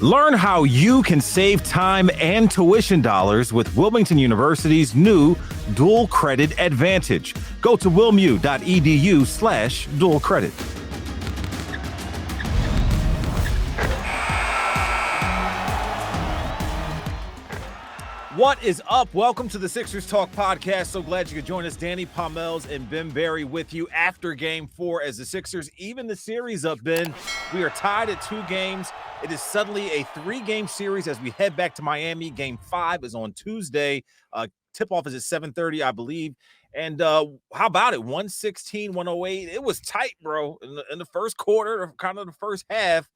Learn how you can save time and tuition dollars with Wilmington University's new Dual Credit Advantage. Go to wilmu.edu/dual credit. What is up? Welcome to the Sixers Talk podcast. So glad you could join us. Danny Pommells and Ben Berry with you after Game 4 as the Sixers even the series up, Ben. We are tied at 2 games. It is suddenly a 3-game series as we head back to Miami. Game 5 is on Tuesday. Tip-off is at 7:30, I believe. And how about it? 116-108. It was tight, bro. In the first quarter, kind of the first half,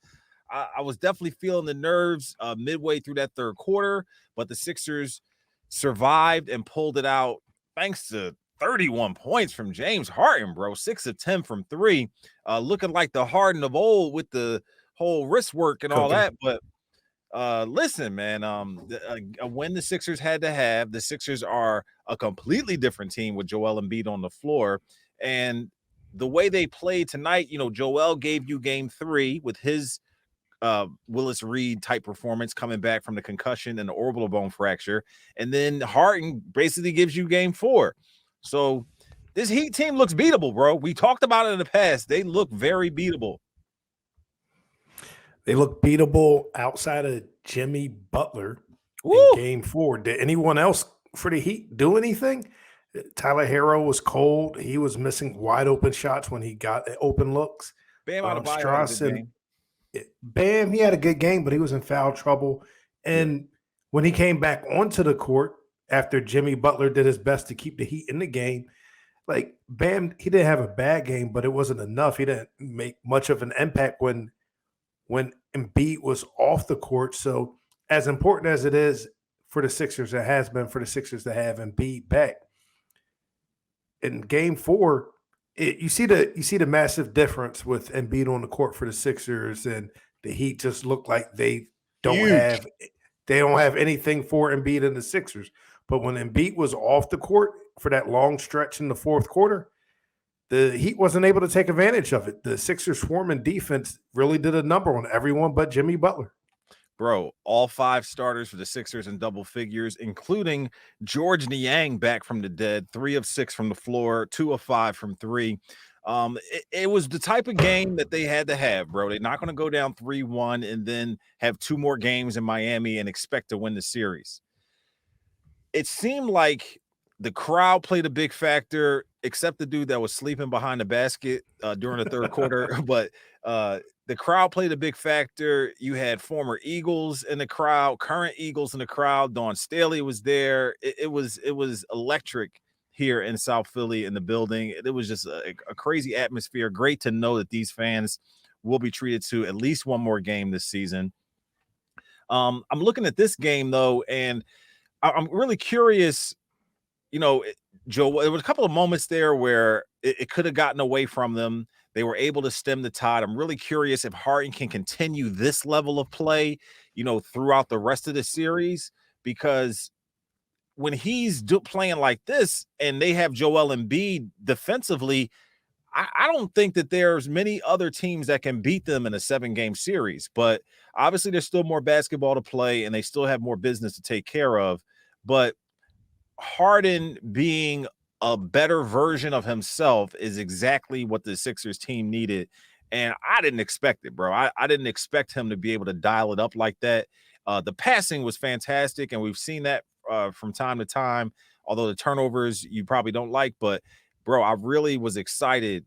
I was definitely feeling the nerves midway through that third quarter, but the Sixers survived and pulled it out thanks to 31 points from James Harden, bro. 6 of 10 from 3, looking like the Harden of old with the whole wrist work and all that. But listen, man, a win the Sixers had to have. The Sixers are a completely different team with Joel Embiid on the floor. And the way they played tonight, you know, Joel gave you game 3 with his Willis Reed type performance coming back from the concussion and the orbital bone fracture. And then Harden basically gives you game 4. So this Heat team looks beatable, bro. We talked about it in the past. They look very beatable. They look beatable outside of Jimmy Butler in game 4. Did anyone else for the Heat do anything? Tyler Herro was cold. He was missing wide open shots when he got open looks. Bam Adebayo Bam, he had a good game, but he was in foul trouble. And when he came back onto the court after Jimmy Butler did his best to keep the Heat in the game, like Bam, he didn't have a bad game, but it wasn't enough. He didn't make much of an impact when Embiid was off the court. So as important as it is for the Sixers, it has been for the Sixers to have Embiid back. In game 4, you see the massive difference with Embiid on the court for the Sixers, and the Heat just look like they don't have anything for Embiid and the Sixers. But when Embiid was off the court for that long stretch in the fourth quarter, the Heat wasn't able to take advantage of it. The Sixers' swarming defense really did a number on everyone but Jimmy Butler. Bro, all 5 starters for the Sixers in double figures, including George Niang back from the dead, 3 of 6 from the floor, 2 of 5 from 3. It was the type of game that they had to have, bro. They're not going to go down 3-1 and then have 2 more games in Miami and expect to win the series. It seemed like the crowd played a big factor, except the dude that was sleeping behind the basket during the third quarter. But the crowd played a big factor. You had former Eagles in the crowd, current Eagles in the crowd. Dawn Staley was there. It was electric here in South Philly in the building. It was just a crazy atmosphere. Great to know that these fans will be treated to at least one more game this season. I'm looking at this game, though, and I'm really curious. You know, Joe, there was a couple of moments there where it could have gotten away from them. They were able to stem the tide. I'm really curious if Harden can continue this level of play, you know, throughout the rest of the series, because when he's playing like this and they have Joel Embiid defensively, I don't think that there's many other teams that can beat them in a 7-game series. But obviously there's still more basketball to play and they still have more business to take care of. But Harden being a better version of himself is exactly what the Sixers team needed. And I didn't expect it, bro. I didn't expect him to be able to dial it up like that. The passing was fantastic, and we've seen that from time to time, although the turnovers you probably don't like. But, bro, I really was excited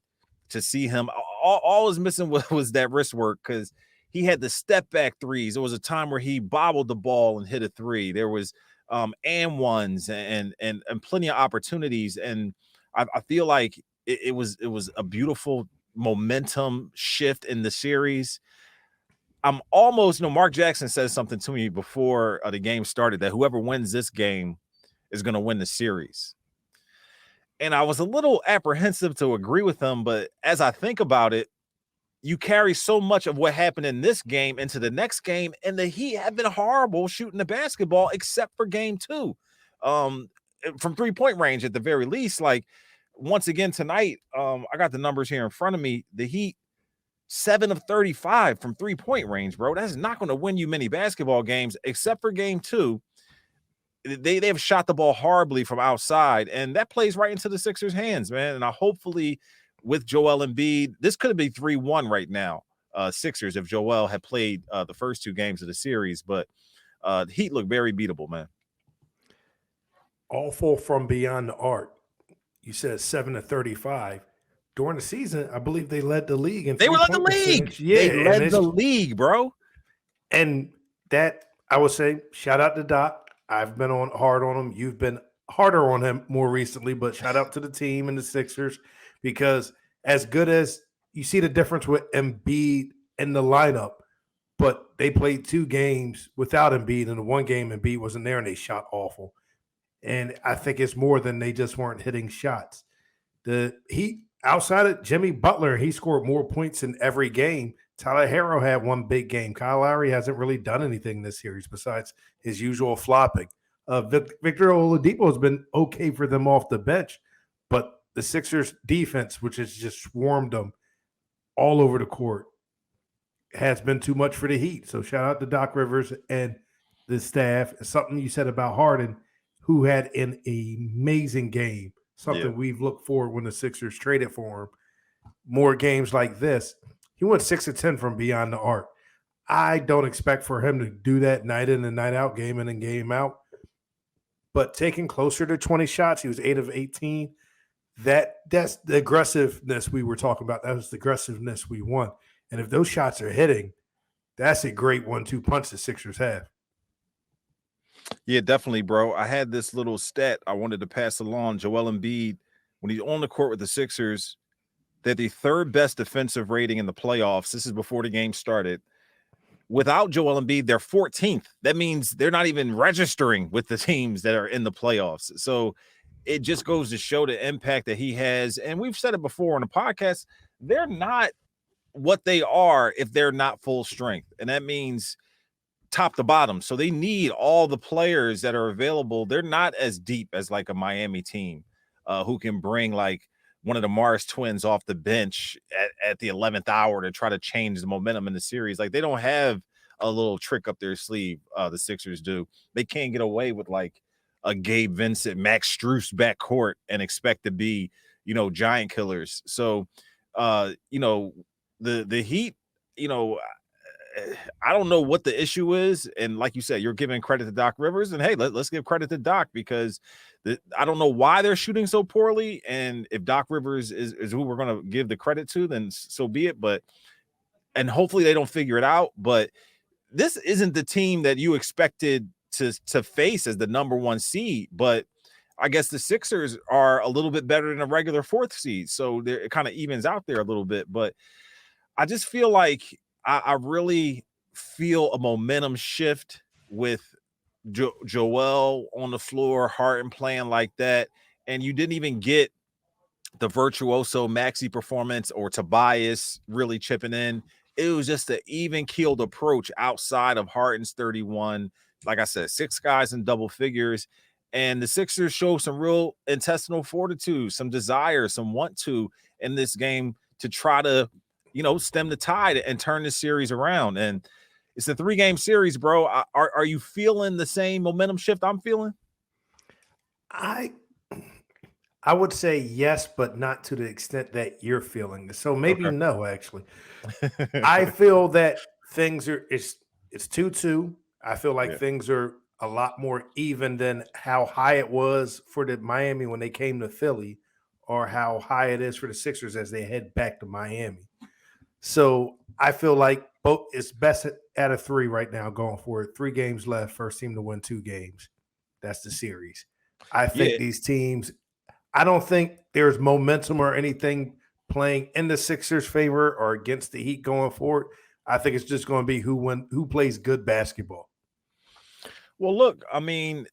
to see him. All was missing was that wrist work, because he had the step-back threes. There was a time where he bobbled the ball and hit a 3. There was and ones and plenty of opportunities. And I feel like it was a beautiful momentum shift in the series. I'm almost, Mark Jackson says something to me before the game started that whoever wins this game is going to win the series. And I was a little apprehensive to agree with him, but as I think about it, you carry so much of what happened in this game into the next game, and the Heat have been horrible shooting the basketball except for game 2. From 3-point range at the very least. Like, once again tonight, I got the numbers here in front of me. The Heat 7 of 35 from 3-point range, bro. That's not going to win you many basketball games, except for game 2. They have shot the ball horribly from outside, and that plays right into the Sixers' hands, man. And I hopefully with Joel Embiid, this could be 3-1 right now, Sixers, if Joel had played the first 2 games of the series. But the Heat look very beatable, man. Awful from beyond the arc. You said 7 to 35. During the season, I believe they led the league in They were led the 3-point league. percentage. Yeah, They and led the league, bro. And that, I would say, shout out to Doc. I've been hard on him. You've been harder on him more recently, but shout out to the team and the Sixers, because as good as you see the difference with Embiid in the lineup, but they played 2 games without Embiid, and the one game Embiid wasn't there and they shot awful. And I think it's more than they just weren't hitting shots. Outside of Jimmy Butler, he scored more points in every game. Tyler Hero had one big game. Kyle Lowry hasn't really done anything this series besides his usual flopping. Victor Oladipo has been okay for them off the bench, but the Sixers defense, which has just swarmed them all over the court, has been too much for the Heat. So shout out to Doc Rivers and the staff. Something you said about Harden, who had an amazing game, something we've looked for when the Sixers traded for him. More games like this. He went 6 of 10 from beyond the arc. I don't expect for him to do that night in and night out, game in and game out. But taking closer to 20 shots, he was 8 of 18. That's the aggressiveness we were talking about. That was the aggressiveness we want. And if those shots are hitting, that's a great 1-2 punch the Sixers have. Yeah, definitely, bro. I had this little stat I wanted to pass along. Joel Embiid, when he's on the court with the Sixers, they're the 3rd best defensive rating in the playoffs. This is before the game started. Without Joel Embiid, they're 14th. That means they're not even registering with the teams that are in the playoffs. So it just goes to show the impact that he has. And we've said it before on the podcast, they're not what they are if they're not full strength. And that means top to bottom. So they need all the players that are available. They're not as deep as like a Miami team who can bring like one of the Morris twins off the bench at the 11th hour to try to change the momentum in the series. Like they don't have a little trick up their sleeve. The Sixers do. They can't get away with like a Gabe Vincent, Max Strus backcourt and expect to be, giant killers. So, the Heat, I don't know what the issue is. And like you said, you're giving credit to Doc Rivers. And hey, let's give credit to Doc because I don't know why they're shooting so poorly. And if Doc Rivers is who we're going to give the credit to, then so be it. And hopefully they don't figure it out. But this isn't the team that you expected to face as the number 1 seed. But I guess the Sixers are a little bit better than a regular 4th seed. So it kind of evens out there a little bit. But I just feel like I really feel a momentum shift with Joel on the floor, Harden playing like that. And you didn't even get the virtuoso Maxi performance or Tobias really chipping in. It was just an even-keeled approach outside of Harden's 31. Like I said, 6 guys in double figures. And the Sixers show some real intestinal fortitude, some desire, some want to in this game to try to stem the tide and turn this series around. And it's a 3-game series, bro. Are you feeling the same momentum shift I'm feeling? I would say yes, but not to the extent that you're feeling. So maybe no, actually. I feel that things are it's 2-2. I feel like things are a lot more even than how high it was for the Miami when they came to Philly, or how high it is for the Sixers as they head back to Miami. So I feel like both it's best out of 3 right now going forward. 3 games left, first team to win 2 games. That's the series. I think these teams, I don't think there's momentum or anything playing in the Sixers' favor or against the Heat going forward. I think it's just going to be who plays good basketball. Well, look, I mean,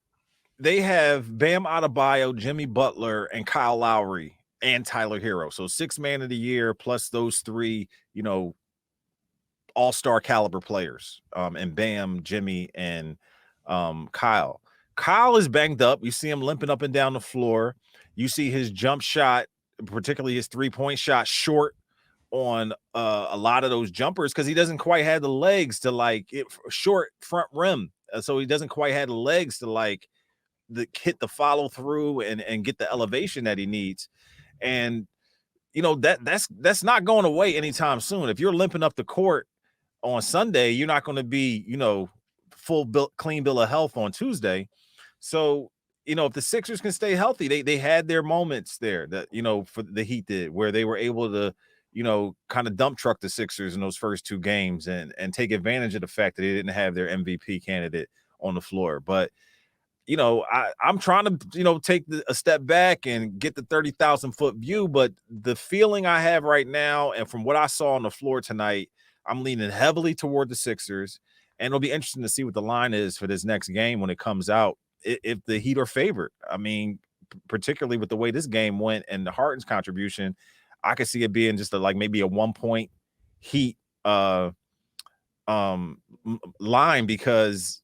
they have Bam Adebayo, Jimmy Butler, and Kyle Lowry and Tyler Hero. So 6 man of the year plus those 3, all-star caliber players. And Bam, Jimmy, and Kyle. Kyle is banged up. You see him limping up and down the floor. You see his jump shot, particularly his 3-point shot, short on a lot of those jumpers because he doesn't quite have the legs to like it short front rim. So he doesn't quite have the legs to like hit the follow through and get the elevation that he needs. And that's not going away anytime soon. If you're limping up the court on Sunday, you're not going to be, clean bill of health on Tuesday. So, if the Sixers can stay healthy, they had their moments there that, for the Heat did, where they were able to, kind of dump truck the Sixers in those first two games and take advantage of the fact that they didn't have their MVP candidate on the floor. But I'm trying to, take a step back and get the 30,000 foot view. But the feeling I have right now, and from what I saw on the floor tonight, I'm leaning heavily toward the Sixers. And it'll be interesting to see what the line is for this next game when it comes out, if the Heat are favored. I mean, particularly with the way this game went and the Harden's contribution, I could see it being just maybe a 1 point Heat line because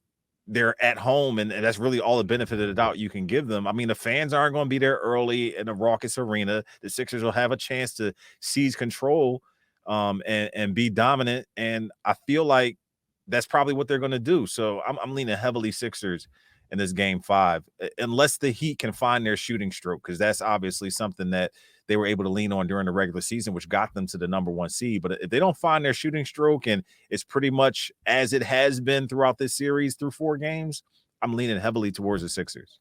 they're at home, and that's really all the benefit of the doubt you can give them. I mean, the fans aren't going to be there early in a raucous arena. The Sixers will have a chance to seize control and be dominant, and I feel like that's probably what they're going to do. So I'm leaning heavily Sixers in this game 5, unless the Heat can find their shooting stroke, because that's obviously something that they were able to lean on during the regular season, which got them to the number 1 seed. But if they don't find their shooting stroke, and it's pretty much as it has been throughout this series through 4 games, I'm leaning heavily towards the Sixers.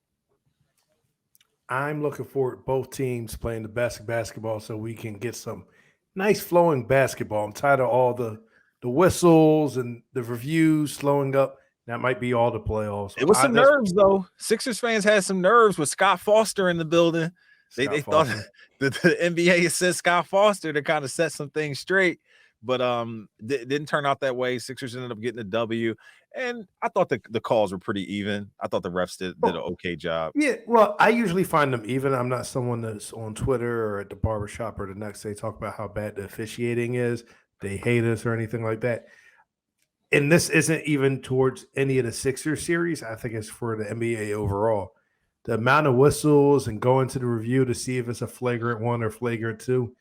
I'm looking forward to both teams playing the best basketball so we can get some nice flowing basketball. I'm tired of all the whistles and the reviews slowing up. That might be all the playoffs. It was some nerves, though. Sixers fans had some nerves with Scott Foster in the building. They thought that the NBA sent Scott Foster to kind of set some things straight, but it didn't turn out that way. Sixers ended up getting a W, and I thought the calls were pretty even. I thought the refs did an okay job. Yeah, well, I usually find them even. I'm not someone that's on Twitter or at the barbershop or the next day talk about how bad the officiating is. They hate us or anything like that. And this isn't even towards any of the Sixers series. I think it's for the NBA overall. The amount of whistles and going to the review to see if it's a flagrant 1 or flagrant 2,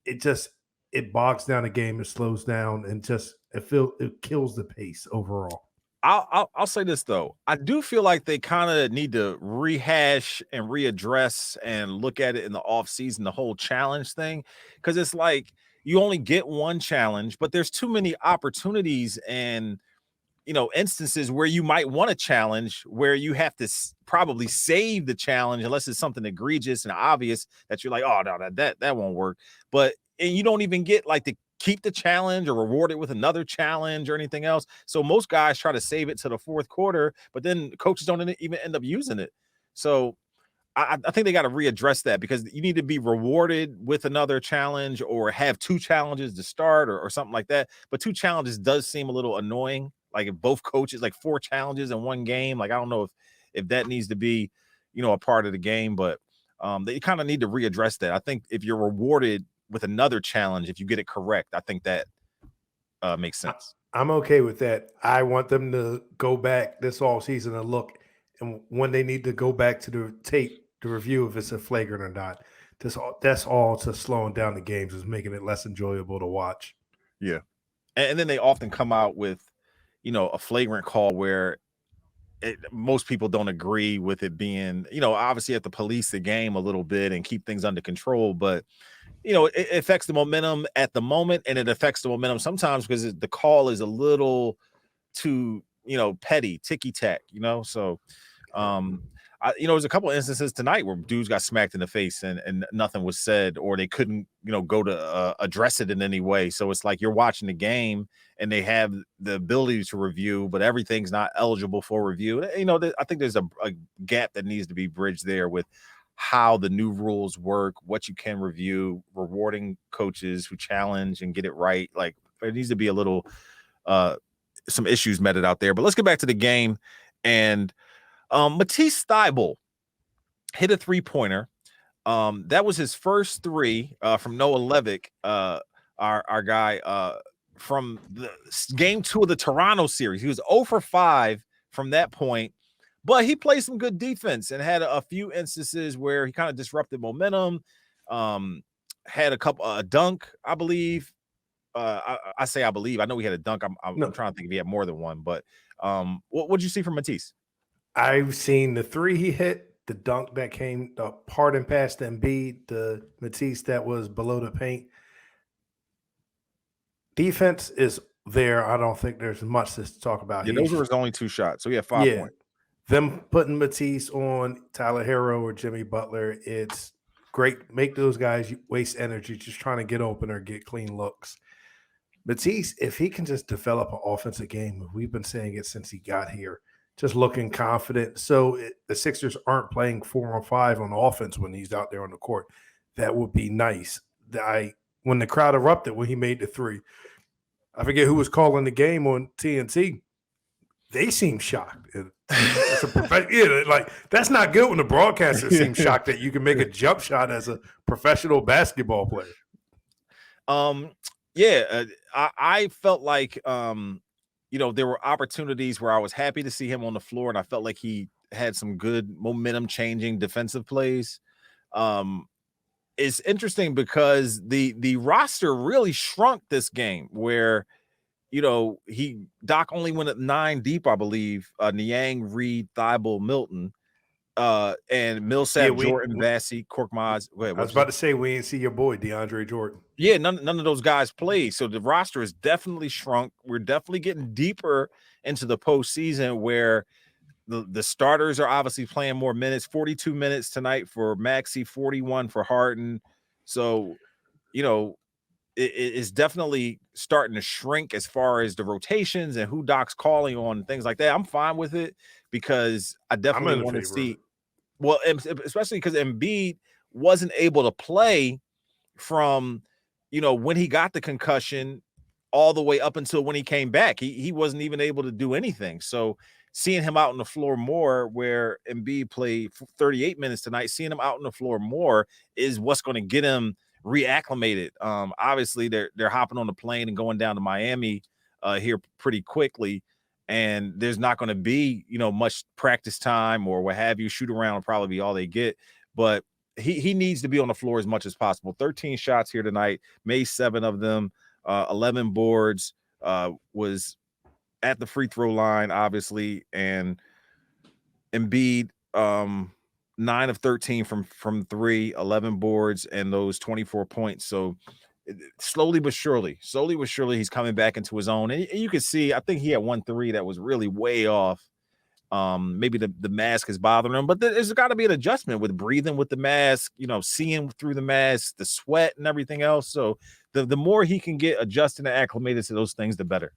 it bogs down the game, it slows down, and it kills the pace overall. I'll say this, though. I do feel like they kind of need to rehash and readdress and look at it in the offseason, the whole challenge thing, because it's like you only get one challenge, but there's too many opportunities and instances where you might want a challenge where you have to probably save the challenge unless it's something egregious and obvious that you're like, oh no, that won't work. And you don't even get like to keep the challenge or reward it with another challenge or anything else. So most guys try to save it to the fourth quarter, but then coaches don't even end up using it. So I think they got to readdress that, because you need to be rewarded with another challenge or have 2 challenges to start or something like that. But 2 challenges does seem a little annoying. Like if both coaches, like 4 challenges in one game, like I don't know if that needs to be, a part of the game, but they kind of need to readdress that. I think if you're rewarded with another challenge, if you get it correct, I think that makes sense. I'm okay with that. I want them to go back this all season and look, and when they need to go back to the tape to review if it's a flagrant or not. That's all to slowing down the games, is making it less enjoyable to watch. Yeah. And then they often come out with, a flagrant call where most people don't agree with it being, obviously you have to police the game a little bit and keep things under control, but it affects the momentum at the moment, and it affects the momentum sometimes because the call is a little too, petty, ticky-tack, so there's a couple of instances tonight where dudes got smacked in the face and nothing was said, or they couldn't, go to address it in any way. So it's like you're watching the game and they have the ability to review, but everything's not eligible for review. I think there's a gap that needs to be bridged there with how the new rules work, what you can review, rewarding coaches who challenge and get it right. Like there needs to be a little, some issues meted out there. But let's get back to the game. And Matisse Thybulle hit a 3-pointer. That was his first 3 from Noah Levick, our guy from the game 2 of the Toronto series. He was 0 for 5 from that point, but he played some good defense and had a few instances where he kind of disrupted momentum. had a dunk, I believe. I say I believe. I know he had a dunk. I'm No, trying to think if he had more than one, but what'd you see from Matisse? I've seen the three he hit, the dunk that came, the Harden pass to Embiid, the Matisse that was below the paint. Defense is there. I don't think there's much to talk about. Yeah, those were He's his only 2 shots. So he had 5 yeah. points. Them putting Matisse on Tyler Hero or Jimmy Butler, it's great. Make those guys waste energy just trying to get open or get clean looks. Matisse, if he can just develop an offensive game, we've been saying it since he got here, just looking confident. So the Sixers aren't playing 4-on-5 on offense when he's out there on the court. That would be nice. When the crowd erupted when he made the three, I forget who was calling the game on TNT. They seem shocked. It's like that's not good when the broadcaster seems shocked that you can make a jump shot as a professional basketball player. Yeah, I felt like there were opportunities where I was happy to see him on the floor, and I felt like he had some good momentum changing defensive plays. It's interesting because the roster really shrunk this game where Doc only went at 9 deep, I believe. Niang, Reed, Thibault, Milton, and Yeah, Millsap, Jordan, Bassey, Korkmaz. Wait, I was what'd you say? about to say we ain't see your boy DeAndre Jordan. Yeah, none of those guys played. So the roster is definitely shrunk. We're definitely getting deeper into the postseason where the starters are obviously playing more minutes. 42 minutes tonight for Maxey, 41 for Harden. So, it's definitely starting to shrink as far as the rotations and who Doc's calling on and things like that. I'm fine with it because I I'm definitely in want to favor of see. it. Well, especially because Embiid wasn't able to play from when he got the concussion all the way up until when he came back. He wasn't even able to do anything. So seeing him out on the floor more, where Embiid played 38 minutes tonight, seeing him out on the floor more is what's going to get him reacclimated. Obviously they're hopping on the plane and going down to Miami here pretty quickly. And there's not going to be, much practice time or what have you. Shoot around will probably be all they get. But he needs to be on the floor as much as possible. 13 shots here tonight, made 7 of them, 11 boards, was at the free throw line, obviously, and Embiid, 9 of 13 from 3, 11 boards, and those 24 points. So slowly but surely, he's coming back into his own. And you can see, I think he had 1 3 that was really way off. Maybe the mask is bothering him, but there's got to be an adjustment with breathing with the mask, seeing through the mask, the sweat and everything else. So the more he can get adjusted and acclimated to those things, the better.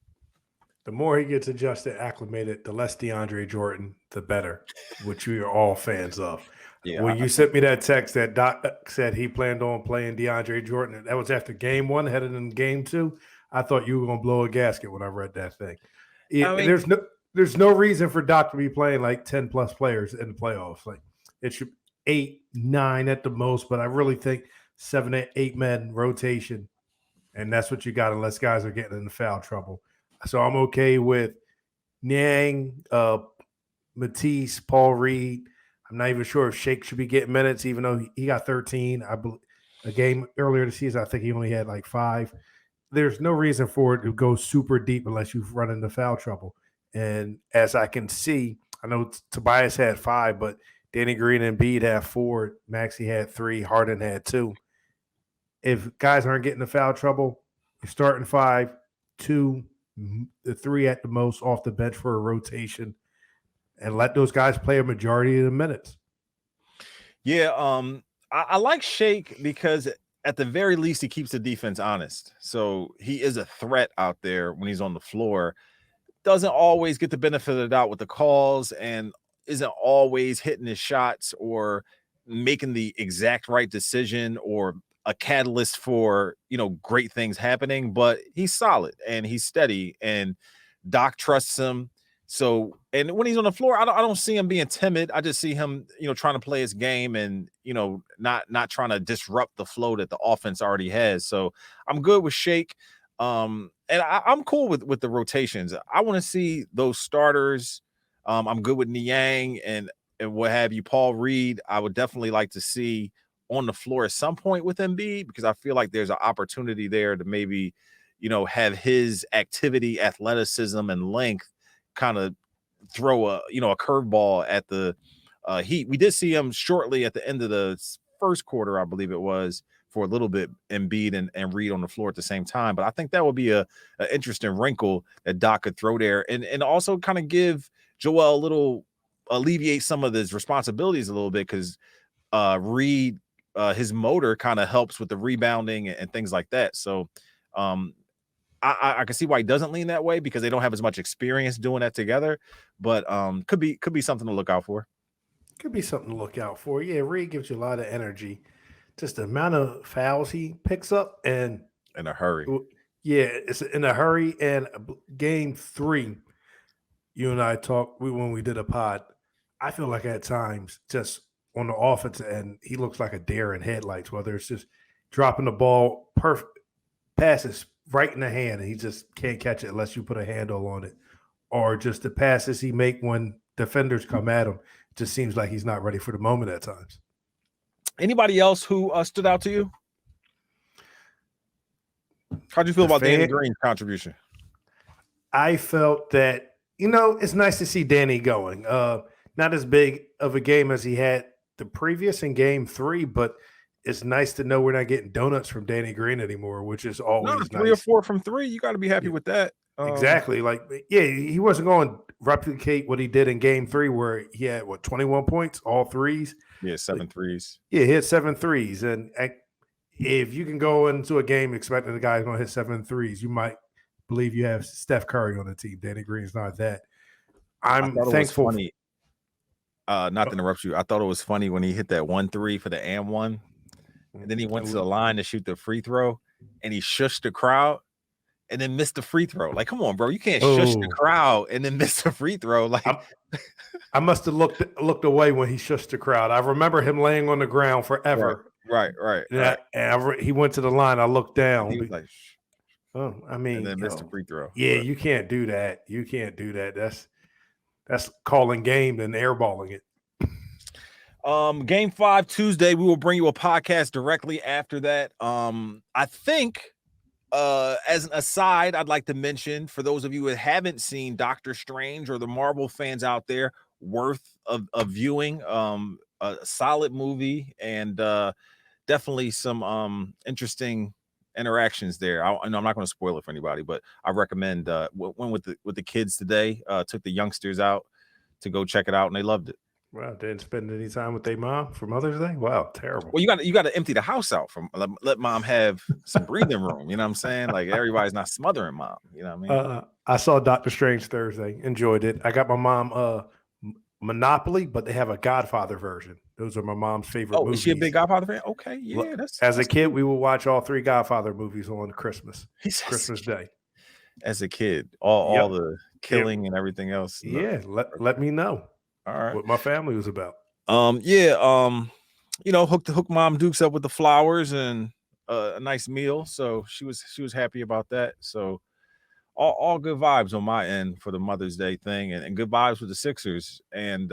The more he gets adjusted, acclimated, the less DeAndre Jordan, the better, which we are all fans of. Yeah. When you sent me that text that Doc said he planned on playing DeAndre Jordan, that was after game 1, headed in game 2. I thought you were going to blow a gasket when I read that thing. There's no reason for Doc to be playing like 10 plus players in the playoffs. Like it should 8, 9 at the most, but I really think 7, 8 men rotation, and that's what you got unless guys are getting into foul trouble. So I'm okay with Niang, Matisse, Paul Reed. I'm not even sure if Shake should be getting minutes, even though he got 13. A game earlier this season, I think he only had like 5. There's no reason for it to go super deep unless you've run into foul trouble. And as I can see, I know Tobias had 5, but Danny Green and Embiid had 4. Maxey had 3. Harden had 2. If guys aren't getting the foul trouble, you're starting 5, 2, the 3 at the most off the bench for a rotation, and let those guys play a majority of the minutes. Yeah, I like Shake because at the very least he keeps the defense honest. So he is a threat out there when he's on the floor. Doesn't always get the benefit of the doubt with the calls and isn't always hitting his shots or making the exact right decision or a catalyst for, great things happening, but he's solid and he's steady and Doc trusts him. So, and when he's on the floor, I don't see him being timid. I just see him, trying to play his game and, not trying to disrupt the flow that the offense already has. So I'm good with Shake. And I'm cool with the rotations. I want to see those starters. I'm good with Niang and what have you. Paul Reed, I would definitely like to see on the floor at some point with Embiid, because I feel like there's an opportunity there to maybe, have his activity, athleticism, and length kind of throw a curveball at the Heat. We did see him shortly at the end of the first quarter, I believe it was, for a little bit, Embiid and Reed on the floor at the same time. But I think that would be a interesting wrinkle that Doc could throw there, and also kind of give Joel a little, alleviate some of his responsibilities a little bit, because Reed, his motor kind of helps with the rebounding and things like that. So I can see why he doesn't lean that way, because they don't have as much experience doing that together. But could be something to look out for. Could be something to look out for. Yeah, Reed gives you a lot of energy. Just the amount of fouls he picks up, and In a hurry. yeah, it's in a hurry. And game 3, you and I talked when we did a pod. I feel like at times, just on the offensive end, he looks like a deer in headlights. Whether it's just dropping the ball, perfect passes right in the hand, and he just can't catch it unless you put a handle on it, or just the passes he make when defenders come at him. It just seems like he's not ready for the moment at times. Anybody else who stood out to you? How'd you feel about Danny Green's contribution? I felt that, it's nice to see Danny going. Not as big of a game as he had the previous in game 3, but it's nice to know we're not getting donuts from Danny Green anymore, which is always nice. 3 or 4 from 3. You got to be happy with that. Exactly. He wasn't going to replicate what he did in game 3, where he had 21 points, all threes. Yeah, 7 threes. Yeah, he hit 7 threes. And if you can go into a game expecting the guy's going to hit 7 threes, you might believe you have Steph Curry on the team. Danny Green's not that. I'm thankful. Funny. Not to interrupt you. I thought it was funny when he hit that 1-3 for the and one, and then he went to the line to shoot the free throw, and he shushed the crowd, and then missed the free throw. Like, come on, bro, you can't shush the crowd and then miss the free throw. Like, I must have looked away when he shushed the crowd. I remember him laying on the ground forever. Right. And he went to the line. I looked down. He was like, and then missed the free throw. Yeah, you can't do that. You can't do that. That's calling game and airballing it. Game 5 Tuesday, we will bring you a podcast directly after that. I think, as an aside, I'd like to mention, for those of you who haven't seen Doctor Strange, or the Marvel fans out there, worth of viewing. A solid movie, and definitely some interesting interactions there. I'm not going to spoil it for anybody, but I recommend. Went with the kids today. Took the youngsters out to go check it out, and they loved it. Wow, didn't spend any time with their mom for Mother's Day? Wow, terrible. Well, you got to empty the house out, from let mom have some breathing room. You know what I'm saying? Like, everybody's not smothering mom. You know what I mean? I saw Doctor Strange Thursday. Enjoyed it. I got my mom Monopoly, but they have a Godfather version. Those are my mom's favorite movies. Is she a big Godfather fan? Okay, yeah. As a kid, we would watch all 3 Godfather movies on Christmas Day. As a kid, all the killing and everything else. Yeah, let me know. All right, what my family was about. Hook Mom Dukes up with the flowers and a nice meal, so she was happy about that. So all good vibes on my end for the Mother's Day thing, and good vibes with the Sixers. And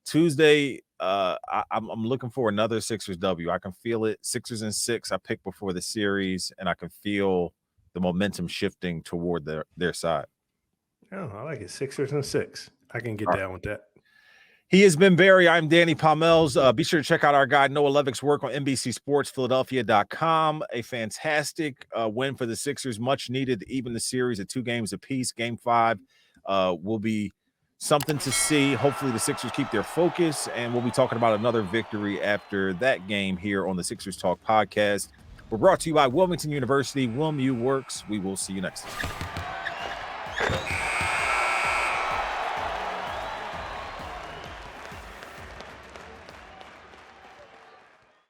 Tuesday, I'm looking for another Sixers W. I can feel it. Sixers in 6. I picked before the series, and I can feel the momentum shifting toward their side. Oh, I like it. Sixers in 6. I can get down with that. He has been Berry. I'm Danny Pommells. Be sure to check out our guy Noah Levick's work on NBCSportsPhiladelphia.com. A fantastic win for the Sixers, much needed to even the series at 2 games apiece. Game 5 will be something to see. Hopefully the Sixers keep their focus, and we'll be talking about another victory after that game here on the Sixers Talk podcast. We're brought to you by Wilmington University. WilmU works. We will see you next time.